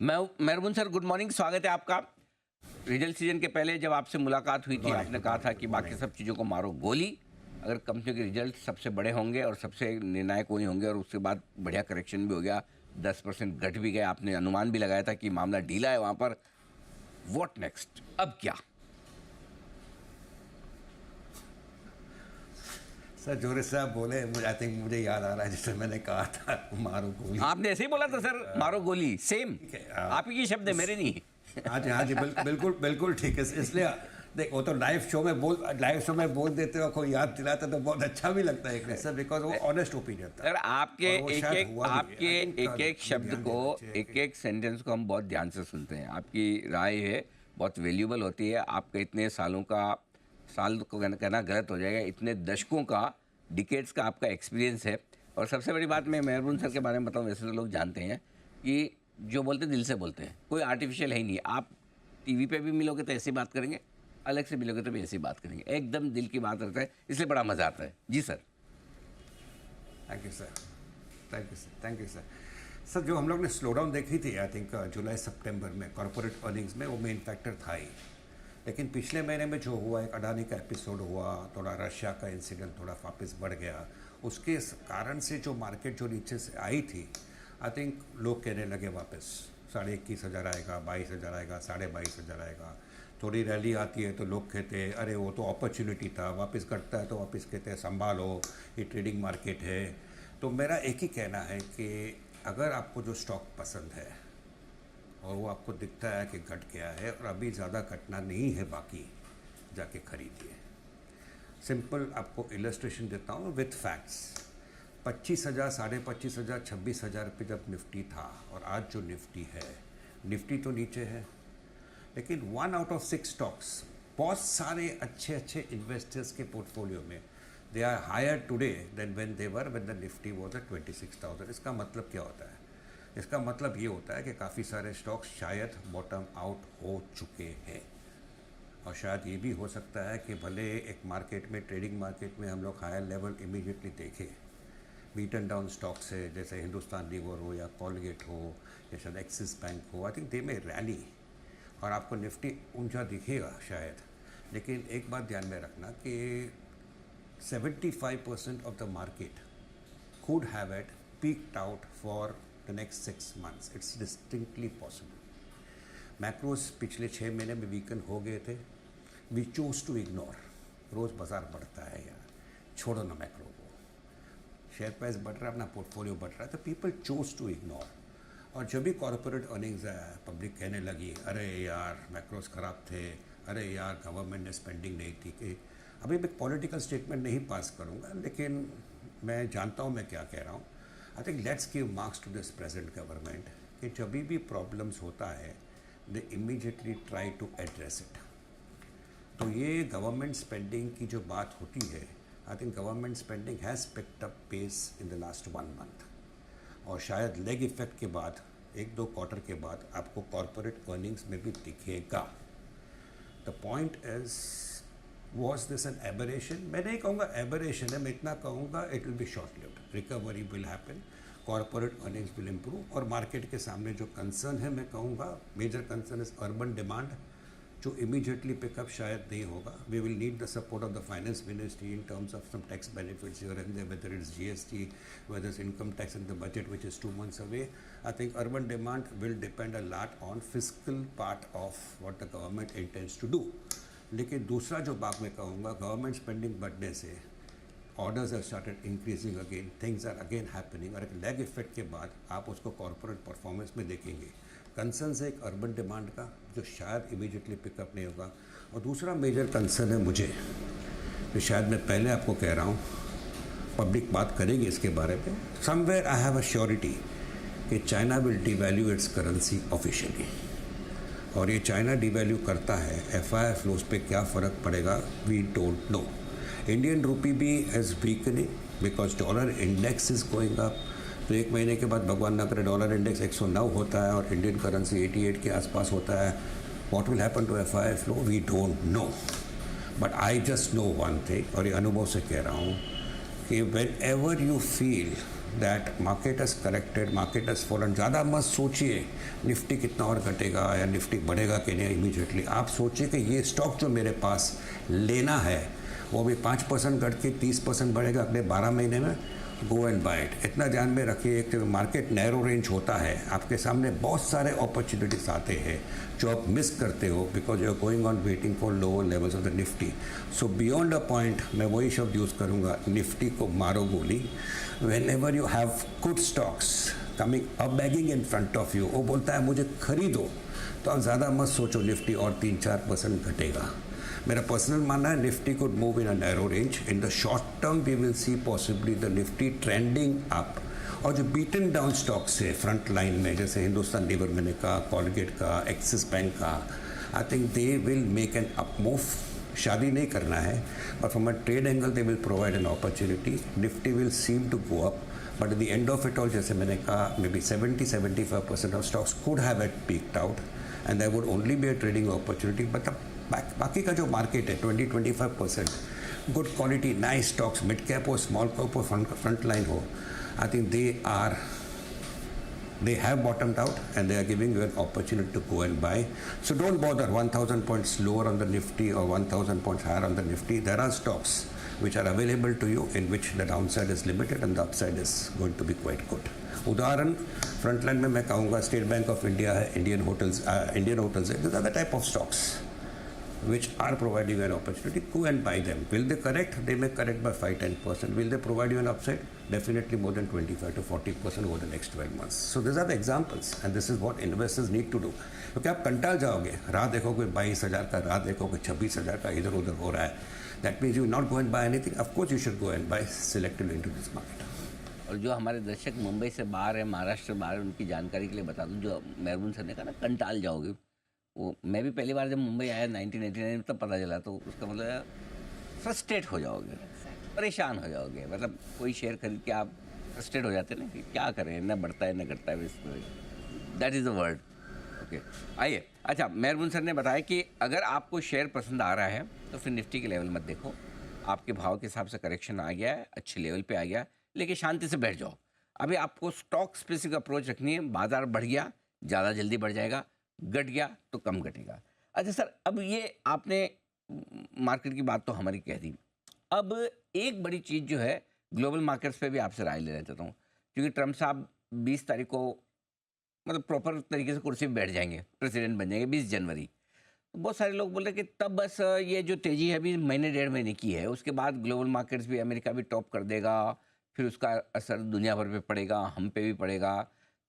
मैं मेहरबून sir, good morning, स्वागत है आपका। रिजल्ट सीजन के पहले जब आपसे मुलाकात हुई थी, आपने कहा था कि बाकी सब चीज़ों को मारो गोली, अगर कंपनी के रिजल्ट सबसे बड़े होंगे और सबसे निर्णायक वही होंगे, और उसके बाद बढ़िया करेक्शन भी हो गया, 10% घट भी गया। आपने अनुमान भी लगाया था कि मामला ढीला है वहाँ पर। व्हाट नेक्स्ट, अब क्या? सर जोरे साहब बोले, आई थिंक मुझे याद आ रहा है जिससे मैंने कहा था मारो गोली। आपने ऐसे ही बोला था सर, मारो गोली, सेम हाँ। आप ही के शब्द है, मेरे नहीं। हाँ जी, हाँ जी, बिल्कुल बिल्कुल ठीक है। इसलिए देख, वो तो लाइव शो में बोल देते हो, कोई याद दिलाता तो बहुत अच्छा भी लगता है एक सर, बिकॉज वो ऑनेस्ट ओपिनियन था। सर आपके और वो शायद हुआ भी है। I think एक शब्द को, एक सेंटेंस को हम बहुत ध्यान से सुनते हैं। आपकी राय है, बहुत वैल्यूबल होती है। आपके इतने सालों का, साल को कहना गलत हो जाएगा, इतने दशकों का, डिकेड्स का आपका एक्सपीरियंस है। और सबसे बड़ी बात मैं मेहरबून सर के बारे में बताऊं, वैसे तो लोग जानते हैं कि जो बोलते हैं दिल से बोलते हैं, कोई आर्टिफिशियल है ही नहीं। आप टीवी पे भी मिलोगे तो ऐसी बात करेंगे, अलग से मिलोगे तो भी ऐसी बात करेंगे, एकदम दिल की बात रहता है, इसलिए बड़ा मज़ा आता है। जी sir. Thank you sir, thank you sir, thank you sir. Sir जो हम लोग ने स्लो डाउन देखी थी, आई थिंक जुलाई सितंबर में कॉर्पोरेट अर्निंग्स में, वो मेन फैक्टर था ही। लेकिन पिछले महीने में जो हुआ, एक अडानी का एपिसोड हुआ, थोड़ा रशिया का इंसिडेंट थोड़ा वापस बढ़ गया, उसके कारण से जो मार्केट जो नीचे से आई थी, आई थिंक लोग कहने लगे वापस 21,500 आएगा, 22,000 आएगा, 22,500 आएगा। थोड़ी रैली आती है तो लोग कहते हैं अरे वो तो अपॉर्चुनिटी था, वापस घटता है तो वापस कहते हैं संभालो, ये ट्रेडिंग मार्केट है। तो मेरा एक ही कहना है कि अगर आपको जो स्टॉक पसंद है और वो आपको दिखता है कि घट गया है और अभी ज़्यादा घटना नहीं है बाकी, जाके खरीदिए। सिंपल आपको इलस्ट्रेशन देता हूँ विथ फैक्ट्स। 25,000, 25,500, 26,000 पे जब निफ्टी था और आज जो निफ्टी है, निफ्टी तो नीचे है, लेकिन 1 आउट ऑफ 6 स्टॉक्स, बहुत सारे अच्छे अच्छे इन्वेस्टर्स के पोर्टफोलियो में, they are higher today than when they were when the Nifty was at 26,000। इसका मतलब क्या होता है? इसका मतलब ये होता है कि काफ़ी सारे स्टॉक्स शायद बॉटम आउट हो चुके हैं। और शायद ये भी हो सकता है कि भले एक मार्केट में, ट्रेडिंग मार्केट में हम लोग हायर लेवल इमीडिएटली देखें, बीटन डाउन स्टॉक्स है, जैसे हिंदुस्तान लीवर हो या कॉलगेट हो या शायद एक्सिस बैंक हो, आई थिंक दे में रैली और आपको निफ्टी ऊंचा दिखेगा शायद। लेकिन एक बात ध्यान में रखना कि 75% of the market could have it peaked out for the next 6 months. It's distinctly possible. Macros पिछले 6 महीने में वीकन हो गए थे। We choose to ignore. रोज़ बाजार बढ़ता है यार, छोड़ो ना मैक्रो को। शेयर प्राइस बढ़ रहा है, अपना पोर्टफोलियो बढ़ रहा है, तो पीपल चूज टू इग्नोर। और जब भी कॉर्पोरेट अर्निंग्स आया, पब्लिक कहने लगी अरे यार मैक्रोज ख़राब थे, अरे यार गवर्नमेंट ने स्पेंडिंग नहीं थी। कि अभी मैं पॉलिटिकल स्टेटमेंट नहीं पास करूँगा, लेकिन मैं जानता हूँ मैं क्या कह रहा हूँ। I think let's give marks to this present government कि जब भी प्रॉब्लम्स होता है, they immediately try to address it. तो ये गवर्नमेंट स्पेंडिंग की जो बात होती है, I think government spending has picked up pace in the last 1 month. और शायद लेग इफेक्ट के बाद, 1-2 क्वार्टर के बाद आपको कॉर्पोरेट अर्निंग्स में भी दिखेगा। The point is, was this an aberration? मैं नहीं कहूँगा एबरेशन है, मैं इतना कहूँगा it will be short lived. Recovery will happen, corporate earnings will improve. और मार्केट के सामने जो कंसर्न है, मैं कहूँगा major concern is urban demand, जो इमीडिएटली पिकअप शायद नहीं होगा। We will need the support of the finance ministry in terms of some tax benefits here and there, whether it's GST, whether it's income tax in the budget which is 2 months away. I think urban demand will depend a lot on fiscal part of what the government intends to do. लेकिन दूसरा जो बात मैं कहूँगा, government spending बढ़ने से orders have started increasing again, things are again happening. और एक लेग इफेक्ट के बाद आप उसको कॉर्पोरेट परफॉर्मेंस में देखेंगे। कंसर्न है एक अर्बन डिमांड का, जो शायद इमीडिएटली पिकअप नहीं होगा। और दूसरा मेजर कंसर्न है मुझे, जो शायद मैं पहले आपको कह रहा हूँ, पब्लिक बात करेगी इसके बारे में। Somewhere I have a surety कि China will devalue its currency officially. और ये चाइना डिवैल्यू करता है, FII फ्लोज पे क्या फ़र्क पड़ेगा, we don't no. Indian rupee भी is weakening because dollar index is going up. तो 1 महीने के बाद भगवान ना करे डॉलर इंडेक्स 109 होता है और इंडियन करेंसी 88 के आसपास होता है। What will happen to FII flow, we don't know. But I just know one thing, और ये अनुभव से कह रहा हूँ कि whenever you feel that market has corrected, market has fallen. ज़्यादा मत सोचिए निफ्टी कितना और घटेगा या निफ्टी बढ़ेगा कि नहीं इमीडिएटली. आप सोचिए कि ये स्टॉक जो मेरे पास लेना है वो भी 5% घट के 30% बढ़ेगा अगले 12 महीने में. Go and buy it. इतना ध्यान में रखिए कि मार्केट नैरो रेंज होता है, आपके सामने बहुत सारे अपॉर्चुनिटीज आते हैं जो आप मिस करते हो because you are going on waiting for lower levels of the Nifty. So beyond a point मैं वही शब्द यूज़ करूँगा, निफ्टी को मारो गोली. Whenever you have good stocks coming a begging in front of you, वो बोलता है मुझे खरीदो, तो आप ज़्यादा मत सोचो निफ्टी और 3-4% घटेगा. मेरा पर्सनल मानना है Nifty could move in a narrow range. In the short term we will see possibly the Nifty trending up. और जो बीटन डाउन स्टॉक्स है फ्रंट लाइन में, जैसे हिंदुस्तान लीवर मैंने कहा, कॉलगेट का, एक्सिस बैंक का, I think they will make an up move. शादी नहीं करना है, और from a trade angle they will provide an opportunity. Nifty will seem to go up, but at the end of it all, जैसे मैंने कहा, may be 70-75% of stocks could have at peaked out and there would only be a trading opportunity. But बाकी का जो market है 20-25% good quality nice stocks, mid cap हो, small cap हो, front line हो, I think they have bottomed out and they are giving you an opportunity to go and buy. So don't bother 1000 points lower on the Nifty or 1000 points higher on the Nifty. There are stocks which are available to you in which the downside is limited and the upside is going to be quite good. उदाहरण front line में मैं कहूँगा state bank of India है, Indian hotels है. These are the type of stocks which are providing you an opportunity. Go and buy them. Will they correct? They may correct by 5-10%. Will they provide you an upside? Definitely more than 25-40% over the next 12 months. So these are the examples and this is what investors need to do. क्योंकि आप कंटाल जाओगे, राह देखोगे 22,000 का, राह देखोगे 26,000 का इधर उधर हो रहा है. That means you will not go and buy anything. Of course you should go and buy selectively into this market. और जो हमारे दर्शक मुंबई से बाहर है, महाराष्ट्र से बाहर है, उनकी जानकारी के लिए बता दूं, जो मेहरबून सर ने कहा ना कंटाल जाओगे, वो मैं भी पहली बार जब मुंबई आया 1989 में तब पता चला. तो उसका मतलब फ्रस्ट्रेट हो जाओगे, परेशान हो जाओगे. मतलब कोई शेयर खरीद के आप फ्रस्ट्रेट हो जाते हैं ना कि क्या करें, ना बढ़ता है ना घटता है. That is the word. Okay, आइए. अच्छा, मेहरबून सर ने बताया कि अगर आपको शेयर पसंद आ रहा है तो फिर निफ्टी के लेवल मत देखो. आपके भाव के हिसाब से करेक्शन आ गया है, अच्छे लेवल पे आ गया, लेकिन शांति से बैठ जाओ. अभी आपको स्टॉक स्पेसिफिक अप्रोच रखनी है. बाजार बढ़ गया, ज़्यादा जल्दी बढ़ जाएगा, घट गया तो कम घटेगा. अच्छा सर, अब ये आपने मार्केट की बात तो हमारी कह दी. अब एक बड़ी चीज़ जो है ग्लोबल मार्केट्स पे भी आपसे राय लेना चाहता हूँ, क्योंकि ट्रम्प साहब 20 तारीख को मतलब प्रॉपर तरीके से कुर्सी पे बैठ जाएंगे, प्रेसिडेंट बन जाएंगे 20 जनवरी. तो बहुत सारे लोग बोल रहे हैं कि तब बस ये जो तेज़ी है अभी महीने 1.5 महीने की है, उसके बाद ग्लोबल मार्केट्स भी, अमेरिका भी टॉप कर देगा, फिर उसका असर दुनिया भर पे पड़ेगा, हम पे भी पड़ेगा.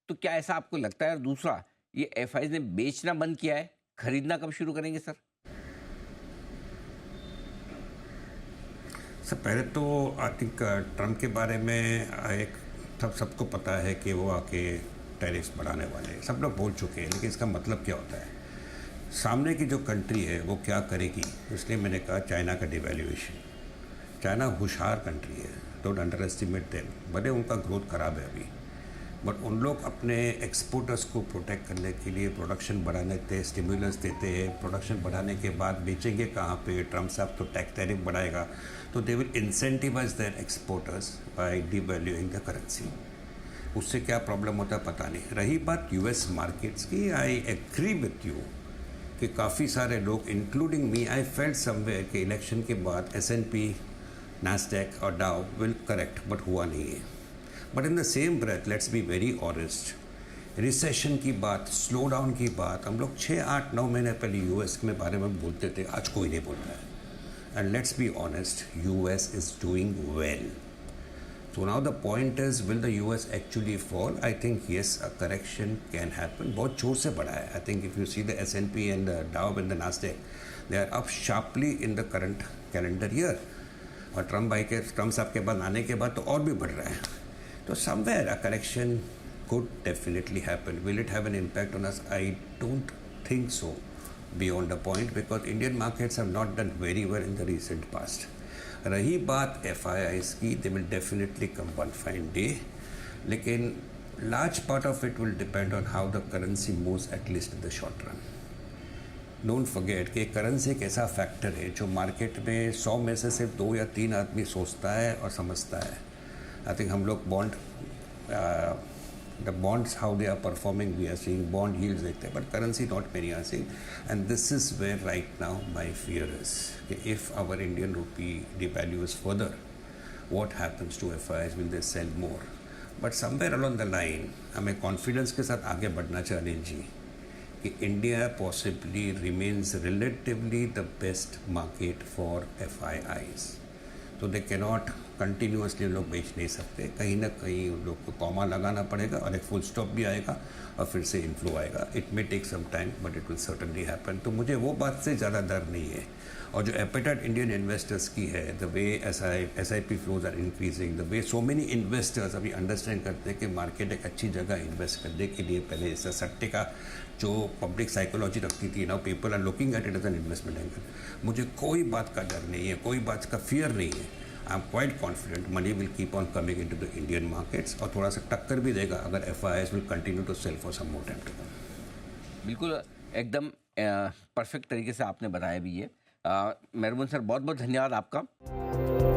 तो क्या ऐसा आपको लगता है? और दूसरा, ये एफआईज ने बेचना बंद किया है, खरीदना कब शुरू करेंगे सर? सर पहले तो आई थिंक ट्रम्प के बारे में एक सबको पता है कि वो आके टैरिफ्स बढ़ाने वाले हैं, सब लोग बोल चुके हैं. लेकिन इसका मतलब क्या होता है? सामने की जो कंट्री है वो क्या करेगी? इसलिए मैंने कहा चाइना का डिवैल्यूएशन. चाइना होशियार कंट्री है, डोंट अंडर एस्टिमेट देम. भले उनका ग्रोथ खराब है अभी, बट उन लोग अपने एक्सपोर्टर्स को प्रोटेक्ट करने के लिए प्रोडक्शन बढ़ाने के स्टिमुलस देते हैं. प्रोडक्शन बढ़ाने के बाद बेचेंगे कहाँ पे? ट्रम्प साहब तो टैक्स टैरिफ बढ़ाएगा, तो they will incentivise their exporters by devaluing the currency. उससे क्या प्रॉब्लम होता है पता नहीं. रही बात यूएस मार्केट्स की, आई एग्री विथ यू कि काफ़ी सारे लोग including me, I felt somewhere कि इलेक्शन के बाद S&P, नैस्डैक और डाउ विल करेक्ट, बट हुआ नहीं है. But in the same breath let's be very honest, recession की बात, स्लो डाउन की बात हम लोग 6-8-9 महीने पहले यूएस के बारे में बोलते थे, आज कोई नहीं बोल रहा है. And let's be honest, US is doing well. So now the point is, will the US actually fall? I think yes, a correction can happen. बहुत जोर से बढ़ा है. I think if you see the S&P and the Dow and the Nasdaq, they are up sharply in the current calendar year. और Trump साहब के बाद आने के बाद तो और भी बढ़ रहा है. तो somewhere a correction could definitely happen. Will it have an impact on us? I don't think so beyond the point, because Indian markets have not done very well in the recent past. रही बात FIIs की, they will definitely come one fine day, लेकिन large part of it will depend on how the currency moves, at least in the short run. Don't forget कि currency एक ऐसा factor है जो market में 100 में से सिर्फ 2 या 3 आदमी सोचता है और समझता है. आई थिंक हम लोग bond the bonds, how they are performing, we are seeing bond yields like that, but currency not many are seeing. And this is where right now my fear is. If our Indian rupee devalues further, what happens to FIs? Will they sell more? But somewhere along the line, हमें confidence के साथ आगे बढ़ना चाहिए जी कि India possibly remains relatively the best market for FIIs. तो they cannot continuously लोग बेच नहीं सकते, कहीं ना कहीं उन लोग को कॉमा लगाना पड़ेगा और एक फुल स्टॉप भी आएगा और फिर से इन्फ्लो आएगा. It may take some time but it will certainly happen. तो मुझे वो बात से ज़्यादा डर नहीं है. और जो एपेटाइट इंडियन इन्वेस्टर्स की है, the way SIP flows are increasing, the way so many investors अभी अंडरस्टैंड करते हैं कि मार्केट एक अच्छी जगह इन्वेस्ट करने के लिए. पहले इससे सट्टे का जो पब्लिक साइकोलॉजी रखती थी, now people are looking at it as an investment angle. मुझे कोई बात का डर नहीं है, कोई बात का फियर नहीं है. I am quite confident money will keep on coming in to the Indian markets और थोड़ा सा टक्कर भी देगा अगर FIIs will continue to sell for some more time to come. बिल्कुल एकदम परफेक्ट तरीके से आपने बताया भी ये. मेहरबान सर, बहुत बहुत धन्यवाद आपका.